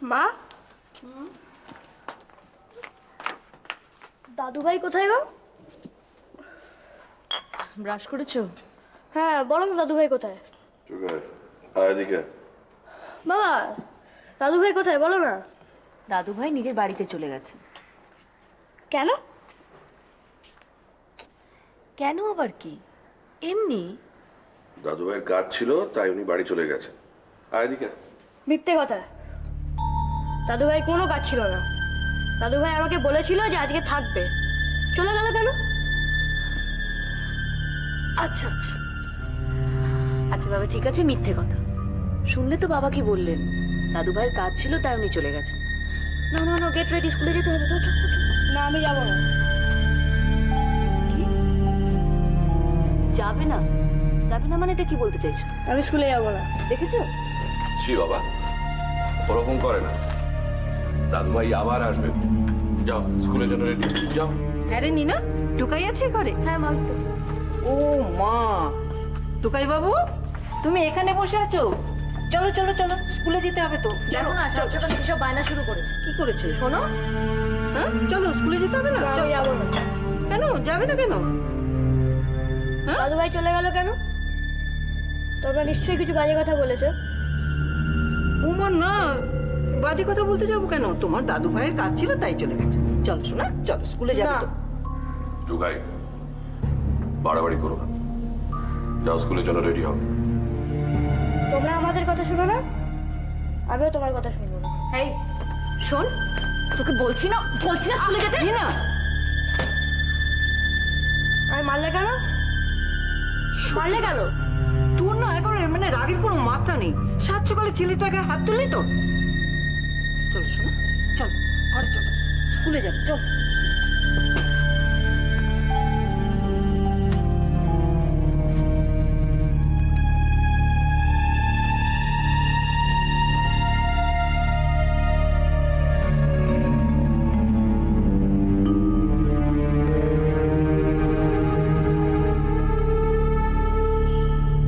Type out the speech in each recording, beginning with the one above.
মা, দাদু ভাই কোথায় গো? ব্রাশ করেছো? হ্যাঁ, বলো না দাদু ভাই কোথায়? এদিকে বাবা, দাদু ভাই কোথায় বলো না? দাদু ভাই নিজের বাড়িতে চলে গেছে। কেন? কেন আবার কি, এমনি। দাদু ভাইয়ের কাজ ছিল তাই উনি বাড়ি চলে গেছে। এদিকে মিথ্যে কথা। দাদু ভাই কোনো কাজ ছিল না। দাদু ভাই আমাকে বলেছিল যে আজকে থাকবে, চলে গেল কেন? আচ্ছা আচ্ছা আচ্ছা বাবা, ঠিক আছে, মিথ্যে কথা। শুনলে তো বাবা কি বললেন, দাদু ভাইয়ের কাজ ছিল তাই উনি চলে গেছেন। না না না, গেট রেডি, স্কুলে যেতে হবে তো। না, আমি যাবো না। কি যাবে না? যাবে না মানে এটা কি বলতে চাইছো? আমি স্কুলে যাবো না। দেখেছো? ছি বাবা, ওরকম করে না। দাদু ভাই আবার আসবে। যাও স্কুলের জন্য রেডি, যাও। হ্যাঁ রে নিনা, টুকাই আছে ঘরে? হ্যাঁ মা, তো ও মা, টুকাই বাবু তুমি এখানে বসে আছো? চলো চলো চলো, স্কুলে যেতে হবে তো। দেখো না, সব ছোট সব বায়না শুরু করেছে। কি করেছে শোনো? হ্যাঁ চলো, স্কুলে যেতে হবে না? আমি চলো। যাবো না। কেন যাবে না কেন? দাদু ভাই চলে গেল কেন? তোমরা নিশ্চয়ই কিছু বাজে কথা বলেছে। উমা না, বাজে কথা বলতে যাবো কেন? তোমার দাদু ভাইয়ের কাজ ছিল তাই চলে গেছে। চল শোনা, চল স্কুলে যাবে না। তো। টুকাই, বাড়াবাড়ি করো না। যাও স্কুলের জন্য রেডি হও। তোমরা আমাদের কথা শুনো না, আমিও তোমার কথা শুনবো না। এই শোন, তোকে বলছি না স্কুলে যেতে। নিনা, আর মারলে কেন? মারলে কেন? তোর না একেবারে মানে রাগের কোনো মাত্রা নেই। সাত সকালে ছেলেটাকে হাত তুললি তো। চলো শোনা, চল ঘরে চল, স্কুলে যাবে চল।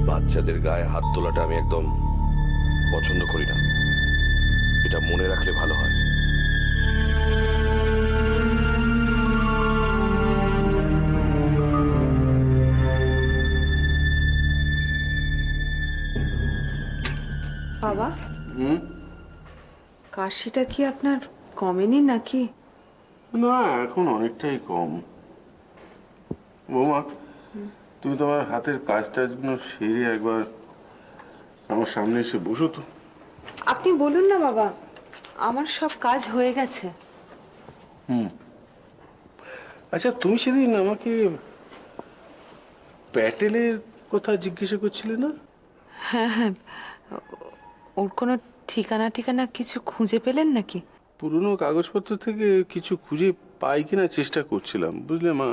বাচ্চাদের গায়ে হাত তোলাটা আমি একদম পছন্দ করি না। এটা মনে রাখলে ভালো হয়। বাবা, কাশিটা কি আপনার কমেনি নাকি? না, এখন অনেকটাই কম। বৌমা, তুমি তোমার হাতের কাজ টাজগুলো সেরে একবার আমার সামনে এসে বসো তো। আপনি বলুন না বাবা, আমার সব কাজ হয়ে গেছে। আচ্ছা, তুমি সেদিন আমাকে প্যাটেলের কথা জিজ্ঞাসা করছিলে না? হ্যাঁ হ্যাঁ, ওর কোনো ঠিকানা ঠিকানা কিছু খুঁজে পেলেন নাকি? পুরনো কাগজপত্র থেকে কিছু খুঁজে পাই কিনা চেষ্টা করছিলাম, বুঝলে মা,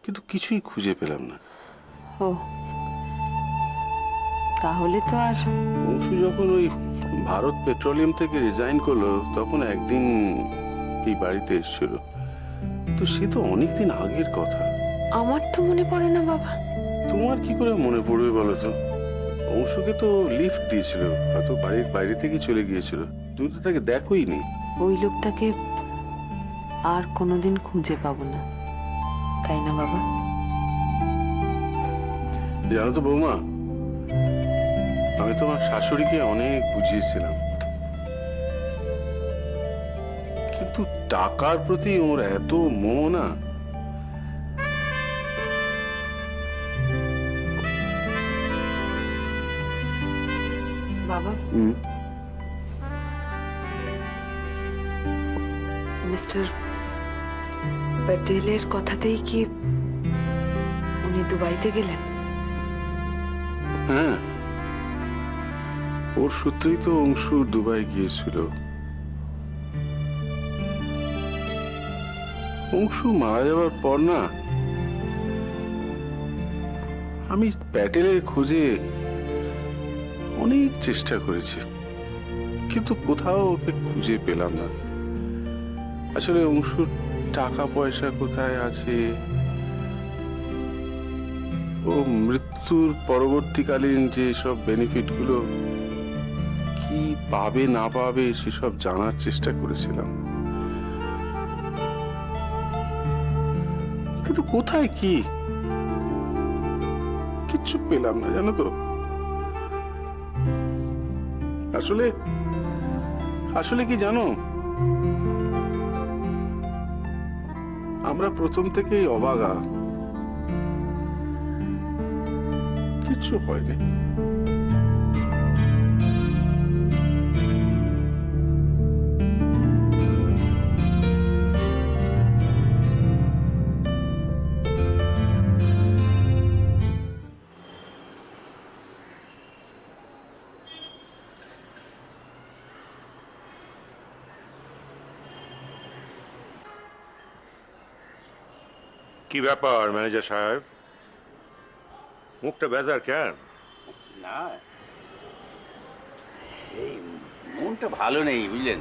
কিন্তু কিছুই খুঁজে পেলাম না। ও, তাহলে তো আর। অংশু যখন ওই ভারত পেট্রোলিয়াম থেকে রিজাইন করলো তখন একদিন এই বাড়িতে এসেছিল। তো সে তো অনেকদিন আগের কথা। আমার তো মনে পড়ে না বাবা। তোমার কি করে মনে পড়বে বলো তো? অংশুকে তো লিফট দিয়েছিল, হয়তো বাড়ির বাইরে থেকে চলে গিয়েছিল। তুমি তো তাকে দেখোই নি। ওই লোকটাকে আর কোনোদিন খুঁজে পাবো না, তাই না বাবা? জানো তো বৌমা, আমি তোমার শাশুড়িকে অনেক বুঝিয়েছিলাম, কিন্তু টাকার প্রতি ওর এত মোহ না। বাবা, মিস্টার প্যাটেলের কথাতেই কি উনি দুবাইতে গেলেন? হ্যাঁ, ওর সূত্রেই তো অংশু দুবাই গিয়েছিল। অংশু মারা যাওয়ার পর না, আমি প্যাটেলের খোঁজে অনেক চেষ্টা করেছি, কিন্তু কোথাও ওকে খুঁজে পেলাম না। আসলে অংশুর টাকা পয়সা কোথায় আছে, ও মৃত্যুর পরবর্তীকালীন যে সব বেনিফিট গুলো কি পাবে না পাবে সেসব জানার চেষ্টা করেছিলাম, কিন্তু কোথায় কি কিচ্ছু পেলাম না, জানো তো। আসলে আসলে কি জানো, আমরা প্রথম থেকেই অবাগা, কিচ্ছু হয়নি। কি ব্যাপার ম্যানেজার সাহেব, মুখটা বেজার কেন? না, এই মনটা ভালো নেই বুঝলেন।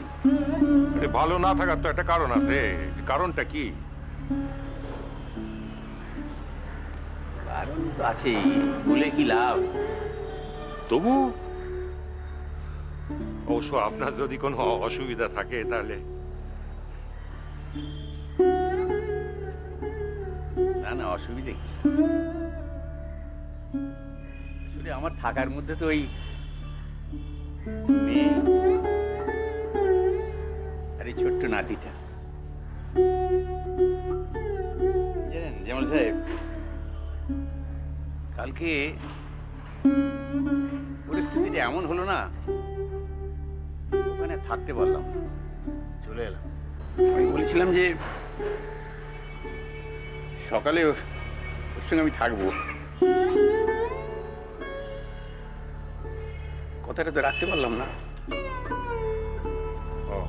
আরে ভালো না থাকার তো একটা কারণ আছে, কারণটা কি? কারণ তো আছেই, বলে কি লাভ। তবু অবশ্য আপনার যদি কোনো অসুবিধা থাকে তাহলে। না না, অসুবিধে কি, আসলে আমার থাকার মধ্যে তো ওই মেয়ে আর এই ছোট্ট নাতিটা। জানেন জামাল সাহেব, কালকে পরিস্থিতিটা এমন হলো না, ওখানে থাকতে পারলাম না, চলে এলাম। আমি বলেছিলাম যে সকালে ওর সঙ্গে আমি থাকবো, কথাটা তো রাখতে পারলাম না। ও,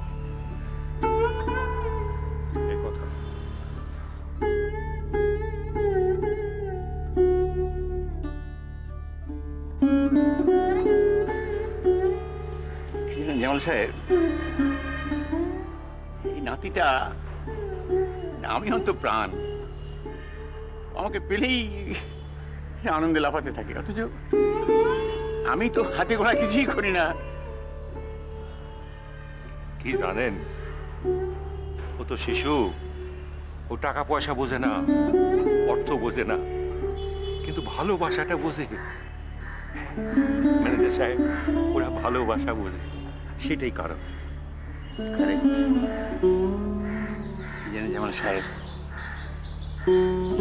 এই কথা। কি জানেন জামাল সাহেব, এই নাতিটা আমি অন্ত প্রাণ, আমাকে পেলেই আনন্দে লাফাতে থাকে, অথচ আমি তো হাতে গোড়া কিছুই করি না। কি জানেন, ও তো শিশু, ও টাকা পয়সা বোঝে না, অর্থ বোঝে না, কিন্তু ভালোবাসাটা বোঝে। ম্যানেজার সাহেব, ওরা ভালোবাসা বোঝে, সেটাই কারণ। Correct. কি জানেন জামাল সাহেব,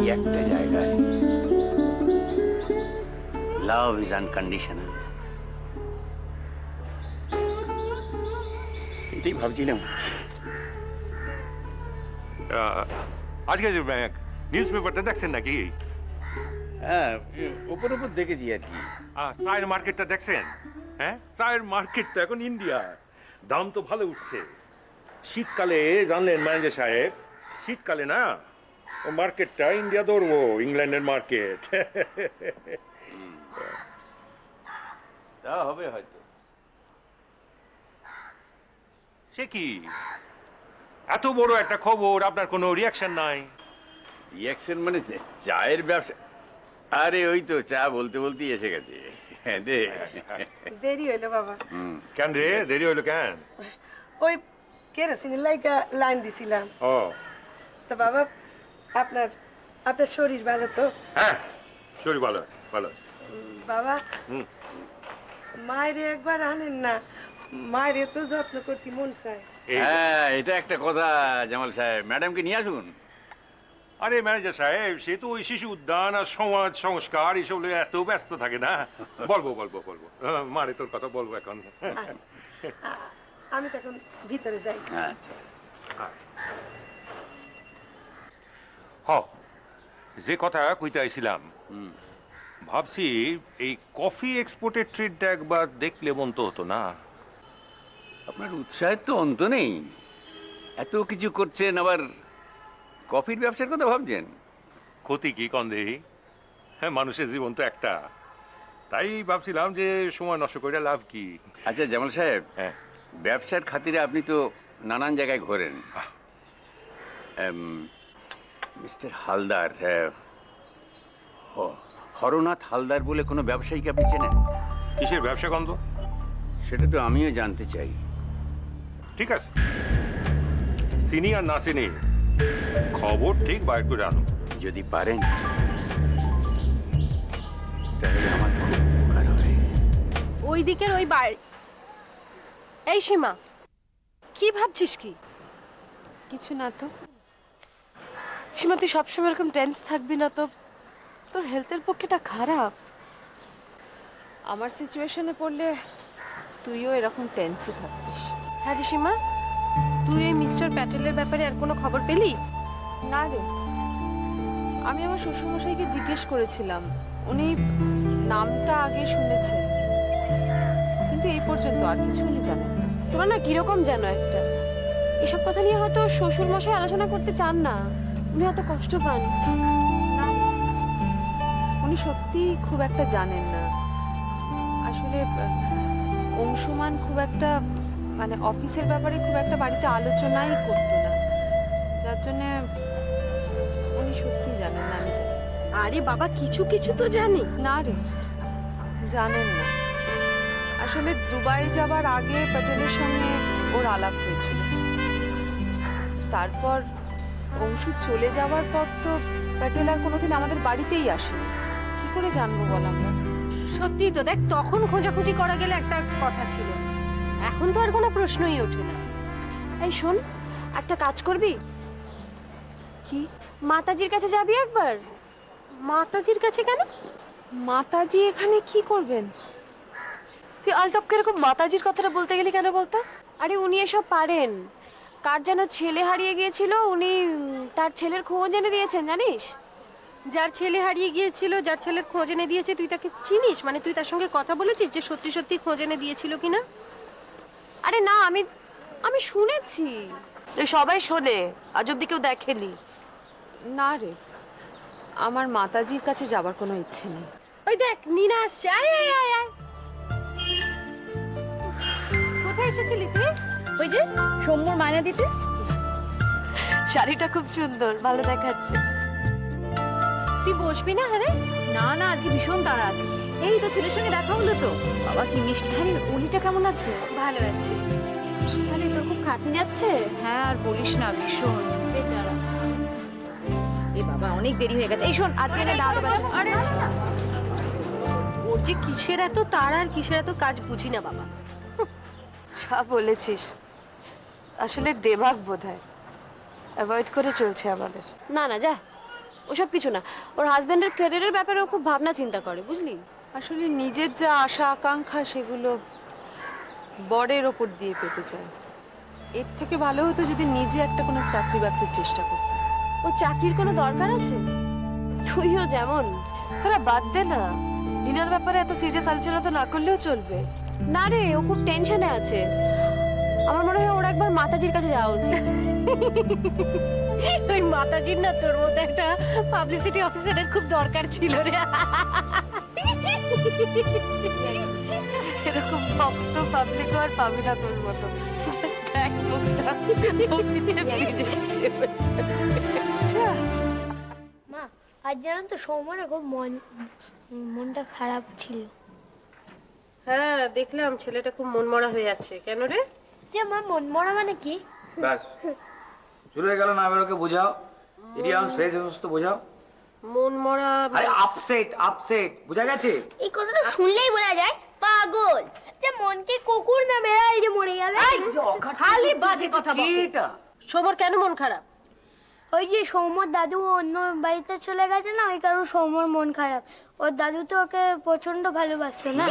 এই একটা জায়গায় লাভ ইজ আনকন্ডিশনাল, এটাই ভাবছিলাম। আজকে নিউজ পেপারটা দেখছেন নাকি? হ্যাঁ, ওপর ওপর দেখেছি আর কি। চায়ের মার্কেটটা দেখছেন? হ্যাঁ, চায়ের মার্কেট তো এখন ইন্ডিয়া, দাম তো ভালো উঠছে। শীতকালে জানলেন ম্যানেজার সাহেব, শীতকালে না ও মার্কেটটা ইন্ডিয়া ধরবো, ইংল্যান্ডের মার্কেট। তা হবে হয়তো। সে কি, এত বড় একটা খবর, আপনার কোনো রিয়াকশন নাই? রিয়াকশন মানে চায়ের ব্যবসা? আরে ওই তো চা বলতে বলতেই এসে গেছে। হ্যাঁ, দে। দেরি হইলো বাবা। কেন রে, দেরি হইলো কেন? ওই কেরোসিনের লাইগা লাইন দিছিলাম। ও তো বাবা, আপনার আপনার শরীর ভালো তো? হ্যাঁ, শরীর ভালো আছে, ভালো আছে। বাবা, হুম। মায়ের একবার আনেন না, মায়ের তো যত্ন করতে মন চায়। হ্যাঁ, এটা একটা কথা জামাল সাহেব, ম্যাডামকে নিয়ে আসুন। আরে ম্যানেজার সাহেব, সে তো ওই শিশু উদ্যান আর সমাজ সংস্কার এসব নিয়ে এত ব্যস্ত থাকে না। বলবো বলবো বলবো, মারে তোর কথা বলবো এখন। আচ্ছা, আমি তখন ভিতরে যাই। আচ্ছা, হ, যে কথা কইতে আইছিলাম, ভাবছি এই কফি এক্সপোর্টের ট্রেডটা একবার দেখলে মন তো হতো না? আপনার উৎসাহের তো অন্ত নেই, এত কিছু করছেন, আবার কফির ব্যবসার কথা ভাবছেন। ক্ষতি কি কন্দেহি? হ্যাঁ, মানুষের জীবন তো একটা, তাই ভাবছিলাম যে সময় নষ্ট করে লাভ কি। আচ্ছা জামাল সাহেব, হ্যাঁ, ব্যবসার খাতিরে আপনি তো নানান জায়গায় ঘোরেন। মিস্টার হালদার, হরনাথ হালদার বলে কোনো ব্যবসায়ীকে আপনি চেনেন? কিসের ব্যবসা গন্ধ? সেটা তো আমিও জানতে চাই। ঠিক আছে, চিনি আর না চিনি খবর ঠিক বার করে আনো। যদি পারেন তাহলে আমার খুব উপকার হবে। ওই দিকের ওই বাড়ি। এই সীমা, কি ভাবছিস কি? কিছু না তো। সীমা, তুই সবসময় এরকম টেন্স থাকবি না তো, তোর হেলথের পক্ষেটা খারাপ। আমার সিচুয়েশনে পড়লে তুইও এরকম টেন্সই থাকতিস। হ্যাঁ রে সীমা, তুই এই মিস্টার প্যাটেলের ব্যাপারে আর কোনো খবর পেলি? না রে, আমি আমার শ্বশুরমশাইকে জিজ্ঞেস করেছিলাম, উনি নামটা আগে শুনেছেন, কিন্তু এই পর্যন্ত আর কিছু উনি জানেন না। তোরা না কিরকম জানো একটা, এসব কথা নিয়ে হয়তো শ্বশুর মশাই আলোচনা করতে চান না, উনি হয়তো কষ্ট পান। না, উনি সত্যি খুব একটা জানেন না। আসলে অংশমান খুব একটা মানে অফিসের ব্যাপারে খুব একটা বাড়িতে আলোচনাই করতো না, যার জন্যে উনি সত্যি জানেন না। আমি জানি। আরে বাবা, কিছু কিছু তো জানি। না রে, জানেন না। আসলে দুবাই যাবার আগে প্যাটেলের সঙ্গে ওর আলাপ হয়েছিল, তারপর অংশু চলে যাওয়ার পর তো প্যাটেল আর কোনোদিন আমাদের বাড়িতেই আসেনি। কি করে জানবো বল আমরা? সত্যি তো, দেখ তখন খোঁজাখুঁজি করা গেলে একটা কথা ছিল, এখন তো আর কোনো প্রশ্নই ওঠে না। এই শোন, একটা কাজ করবি? কি? মাতাজির কাছে যাবি একবার। মাতাজির কাছে কেন? মাতাজি এখানে কি করবেন? তুই আলটপকে এরকম মাতাজির কথাটা বলতে গেলি কেন বলতো? আরে উনি এসব পারেন। কার যেন ছেলে হারিয়ে গিয়েছিল, উনি তার ছেলের খোঁজ এনে দিয়েছেন, জানিস? যার ছেলে হারিয়ে গিয়েছিল, যার ছেলের খোঁজ এনে দিয়েছে, তুই তাকে চিনিস? মানে তুই তার সঙ্গে কথা বলেছিস যে সত্যি সত্যি খোঁজ এনে দিয়েছিল কিনা? আরে না, আমি শুনেছি। তুই সবাই শোনে, আজ অব্দি কেউ দেখেনি। না রে, আমার মাতাজির কাছে যাবার কোনো ইচ্ছে নেই। ওই দেখ নিনা আসছে, আয় আয় আয় আয়। কোথায় এসেছিলি তুই? ওই যে সৌম্যর মায়না দিতে। শাড়িটা খুব সুন্দর, ভালো দেখাচ্ছে। তুই বসবি না? হ্যাঁ রে। না না, আজকে ভীষণ তাড়া আছে। এই তো ছেলের সঙ্গে দেখা হলো তো। বাবা কি মিষ্টি। আরে অলিটা কেমন আছে? ভালো আছে। তাহলে তোর খুব খাটনি যাচ্ছে? হ্যাঁ, আর বলিস না, ভীষণ বেচারা। এ বাবা, অনেক দেরি হয়ে গেছে। এই শোন, আজকে না ডাল বাজা। আরে ওর যে কিসের এত তাড়া আর কিসের এত কাজ বুঝি না বাবা। যা বলেছিস, আসলে দেবাগ বোধহয় অ্যাভয়েড করে চলছে আমাদের। না না, যা, ওসব কিছু না। ওর হাজবেন্ডের ক্যারিয়ারের ব্যাপারেও খুব ভাবনা চিন্তা করে, বুঝলি? আসলে নিজের যা আশা আকাঙ্ক্ষা সেগুলো বরের ওপর দিয়ে পেতে চায়। এর থেকে ভালো হতো যদি নিজে একটা কোনো চাকরি বাকরির চেষ্টা করতো। ও চাকরির কোনো দরকার আছে? তুইও যেমন। তোরা বাদ দে না, নিনার ব্যাপারে এত সিরিয়াস আলোচনা তো না করলেও চলবে। না রে, ও খুব টেনশনে আছে। আমার মনে হয় ওর একবার মাতাজির কাছে যাওয়া উচিত। ওই মাতাজির না তোর মধ্যে একটা পাবলিসিটি অফিসারের খুব দরকার ছিল রে। এরকম ভক্ত পাবলিক আর পাবি না তোর মতো। দেখ মুখটা, ভক্তিতে ভিজে চেপে আছে। মা, আজ জানো তো সৌম্যর খুব মনটা খারাপ ছিল। হ্যাঁ দেখলাম, ছেলেটা খুব মনমরা হয়ে আছে। কেন রে? যে মা, মন মরা মানে কি? ব্যাস শুরু হয়ে গেল না, এবার ওকে বোঝাও। ইডিয়াম ফ্রেজ সমস্ত বোঝাও। মনমরা আরে আপসেট আপসেট বোঝা গেছে? এই কথাটা শুনলেই বোঝা যায় পাগল। যে মনকে কুকুর না মেরাই যে মরে যাবে। খালি বাজে কথা কি বলে। এটা? সবার কেন মন খারাপ? ওই যে সৌম্যর দাদু অন্য বাড়িতে চলে গেছে না, ওই কারণে সৌম্যর মন খারাপ। ওর দাদু তো ওকে প্রচন্ড ভালোবাসছে না।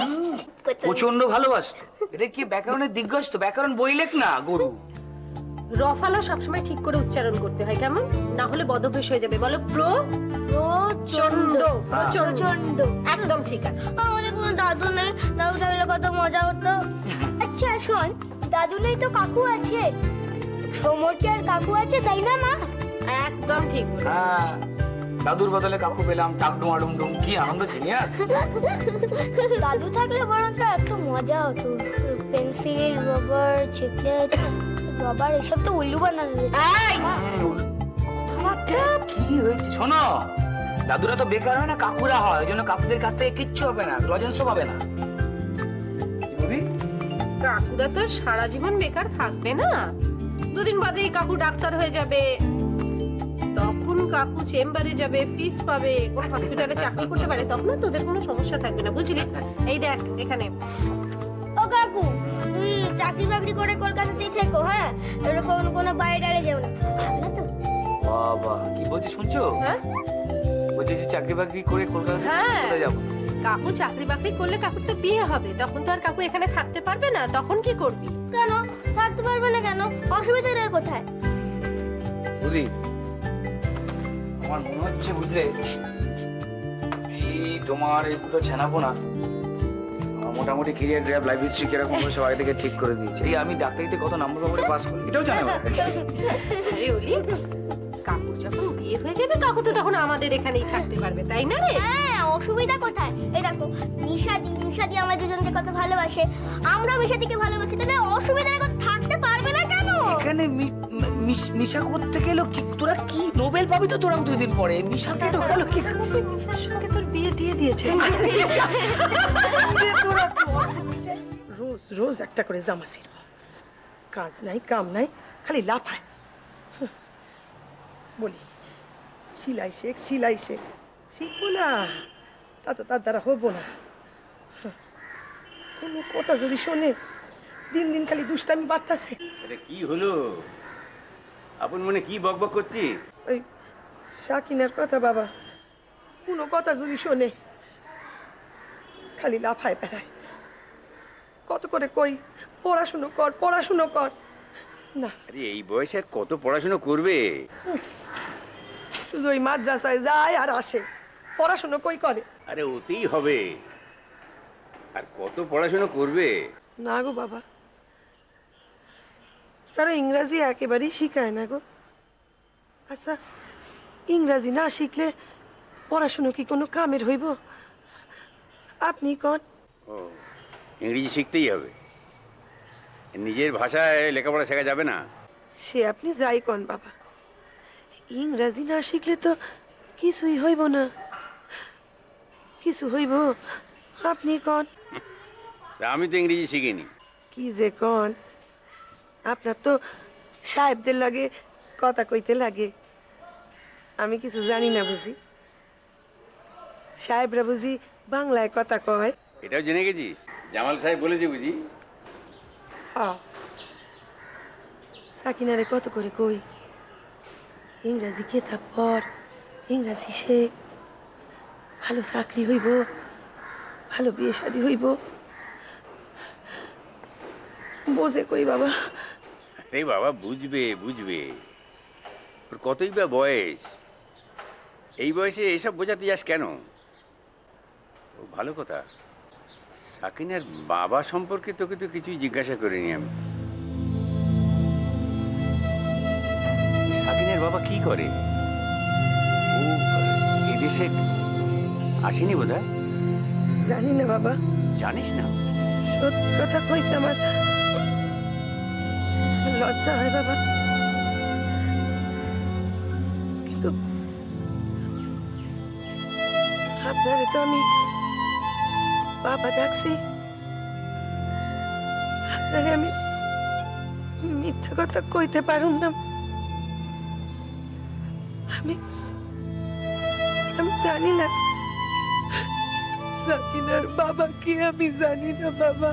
প্রচন্ড ভালোবাসতো। এটা কি ব্যাকরণের দিগ্গজ তো? ব্যাকরণ বই লেখ না গরু। রফালা সবসময় ঠিক করে উচ্চারণ করতে হয়, কেমন? না হলে বদভ্যাস হয়ে যাবে। বলো প্রচন্ড। প্রচন্ড। একদম ঠিক আছে। আমাদের কোনো দাদু নেই, দাদু থাকলে কত মজা হতো। আচ্ছা শোন, দাদু নেই তো কাকু আছে। সৌম্যর কি আর কাকু আছে, তাই না মা? একদম ঠিক বলেছিস। হ্যাঁ, দাদুর বদলে কাকু পেলাম, টাক ডুমাডুম ডুম, কি আনন্দ জিনিয়াস। দাদু থাকলে বরং একটু মজা হতো। পেন্সিল, রবার, চকলেট, রবার এসব তো উল্লু বানানো যেত। কথাবার্তা কি হয়েছে শোনো, দাদুরা তো বেকার হয় না, কাকুরা হয়। ওই জন্য কাকুদের কাছ থেকে কিচ্ছু হবে না, লজেন্সও পাবে না। কি বলি? কাকুরা তো আর সারা জীবন বেকার থাকবে না, দুদিন বাদেই কাকু ডাক্তার হয়ে যাবে, তখন কাকু চেম্বারে যাবে, ফিস পাবে, কোন হসপিটালে চাকরি করতে পারে, তখন আর তোদের কোনো সমস্যা থাকবে না, বুঝলি? এই দেখ এখানে। ও কাকু, তুই চাকরি বাকরি করে কলকাতাতেই থেকো, হ্যাঁ? এরকম কোনো বাইরে যেও না, যাবে তো? বাবা কি বলছিস শুনছো? হ্যাঁ বলছিস যে চাকরি বাকরি করে কলকাতা হ্যাঁ। চলে যাবো? কাকু চাকরি বাকরি করলে কাকুর তো বিয়ে হবে, তখন তো আর কাকু এখানে থাকতে পারবে না, তখন কি করবি? কেন থাকতে পারবে না কেন? অসুবিধাটা কোথায়? বুঝলি আমার মনে হচ্ছে বুঝলে এই তোমার এই দুটো ছানাপোনা মোটামুটি ক্যারিয়ার গ্রাফ লাইফ হিস্ট্রি কিরকম করে সব আগে থেকে ঠিক করে দিয়েছে। এই আমি ডাক্তারিতে কত নম্বর করে পাস করি এটাও জানে না। আরে ওলি, কাকুর যখন বিয়ে হয়ে যাবে কাকু তো তখন আমাদের এখানেই থাকতে পারবে, তাই না রে? হ্যাঁ, অসুবিধা কোথায়? এই দেখো, নিশাদি আমার দুজনকে কত ভালোবাসে, আমরাও নিশাদিকে ভালোবাসি, তাহলে অসুবিধা থাকতে পারবে না কেন? এখানে মিশা করতে গেল কি? তোরা কি নোবেল পাবি তো তোরা দুদিন পরে। মিশাকে ঢোকালো কি? মিশার সঙ্গে তোর বিয়ে দিয়ে দিয়েছে। রোজ রোজ একটা করে জামা ছিড়ব, কাজ নাই কাম নাই, খালি লাফায়। বলি সিলাই শেখ, সিলাই শেখ, শিখবো না তা তো তার দ্বারা হবো না। কোনো কথা যদি শোনে, দিন দিন খালি দুষ্টামি বাড়তাছে। এটা কি হলো? আপন মনে কি বকবক করছিস? ওই শাকিনার কথা বাবা, কোনো কথা যদি শোনে খালি লাফায় বেড়ায়। কত করে কই পড়াশুনো কর, পড়াশুনো কর, না আরে এই বয়সে আর কত পড়াশোনা করবে? শুধু ওই মাদ্রাসায় যায় আর আসে, পড়াশুনো কই করে? আরে ওতেই হবে, আর কত পড়াশোনা করবে? না গো বাবা, তারা ইংরাজি একেবারেই শিখায় না গো। আচ্ছা, ইংরাজি না শিখলে পড়াশুনো কি কোনো কামের হইব? আপনি কন। ও, ইংরেজি শিখতেই হবে, নিজের ভাষায় লেখাপড়া শেখা যাবে না? সে আপনি যাই কন বাবা, ইংরাজি না শিখলে তো কিছুই হইব না। কিছু হইব? আপনি কন। তা আমি তো ইংরেজি শিখিনি। কি যে কন, আপনার তো সাহেবদের লাগে কথা কইতে লাগে, আমি কিছু জানি না বুঝি? সাহেবরা বুঝি বাংলায় কথা কয়? এটাও জেনে গেছিস? জামাল সাহেব বলেছে বুঝি? সাকিনারে কত করে কই ইংরাজি কেতাব পড়, ইংরাজি শেখ, ভালো চাকরি হইব, ভালো বিয়ে শাদী হইব। বোঝে কই বাবা? আরে বাবা বুঝবে বুঝবে, ওর কতই বা বয়স, এই বয়সে এসব বোঝাতে যাস কেন? ও ভালো কথা, সাকিনার বাবা সম্পর্কে তোকে তো কিছুই জিজ্ঞাসা করিনি আমি। সাকিনার বাবা কি করে? ও এদেশে আসেনি বোধহয়? জানি না বাবা, জানিস না? সত্যি কথা কইতে আমার লজ্জা হয় বাবা, কিন্তু আপনারে তো আমি বাবা ডাকছি, আপনারে আমি মিথ্যা কথা কইতে পারুম না। আমি জানি না সাকিনার বাবা কি, আমি জানি না বাবা।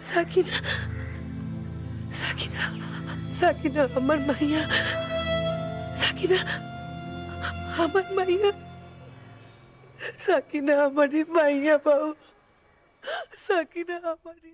সাকিনা, সাকিনা, সাকিনা আমার মাইয়া, সাকিনা আমার মাইয়া, সাকিনা আমারই মাইয়া বাবা, সাকিনা আমারই।